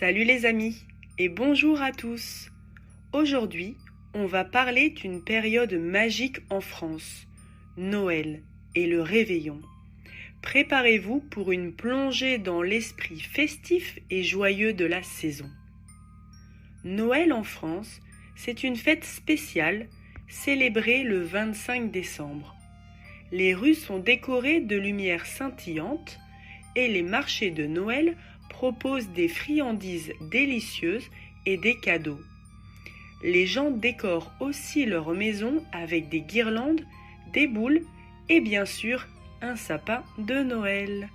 Salut les amis et bonjour à tous. Aujourd'hui, on va parler d'une période magique en France, Noël et le réveillon. Préparez-vous pour une plongée dans l'esprit festif et joyeux de la saison. Noël en France, c'est une fête spéciale célébrée le 25 décembre. Les rues sont décorées de lumières scintillantes et les marchés de Noël proposent des friandises délicieuses et des cadeaux. Les gens décorent aussi leur maison avec des guirlandes, des boules et bien sûr un sapin de Noël.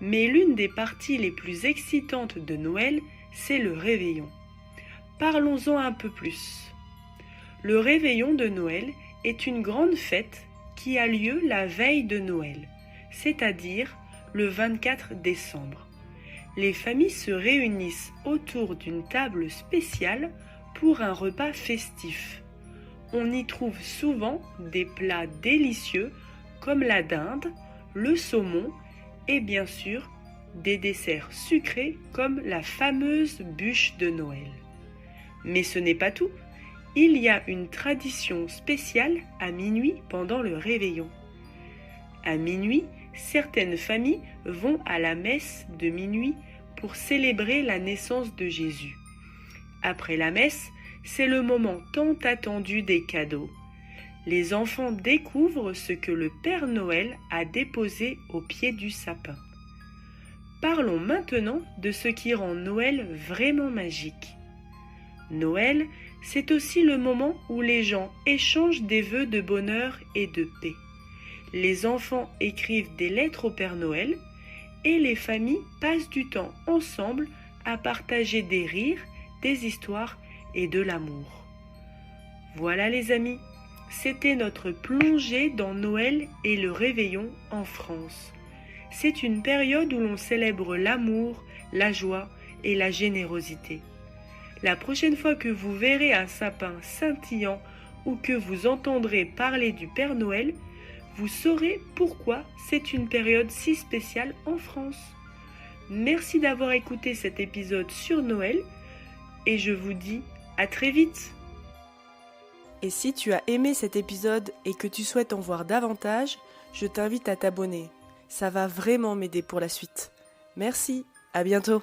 Mais l'une des parties les plus excitantes de Noël, c'est le réveillon. Parlons-en un peu plus. Le réveillon de Noël est une grande fête qui a lieu la veille de Noël, c'est-à-dire le 24 décembre. Les familles se réunissent autour d'une table spéciale pour un repas festif. On y trouve souvent des plats délicieux comme la dinde, le saumon et bien sûr des desserts sucrés comme la fameuse bûche de Noël. Mais ce n'est pas tout. Il y a une tradition spéciale à minuit pendant le réveillon. À minuit, certaines familles vont à la messe de minuit pour célébrer la naissance de Jésus. Après la messe, c'est le moment tant attendu des cadeaux. Les enfants découvrent ce que le Père Noël a déposé au pied du sapin. Parlons maintenant de ce qui rend Noël vraiment magique. Noël, c'est aussi le moment où les gens échangent des vœux de bonheur et de paix. Les enfants écrivent des lettres au Père Noël et les familles passent du temps ensemble à partager des rires, des histoires et de l'amour. Voilà les amis, c'était notre plongée dans Noël et le réveillon en France. C'est une période où l'on célèbre l'amour, la joie et la générosité. La prochaine fois que vous verrez un sapin scintillant ou que vous entendrez parler du Père Noël, vous saurez pourquoi c'est une période si spéciale en France. Merci d'avoir écouté cet épisode sur Noël et je vous dis à très vite. Et si tu as aimé cet épisode et que tu souhaites en voir davantage, je t'invite à t'abonner. Ça va vraiment m'aider pour la suite. Merci, à bientôt.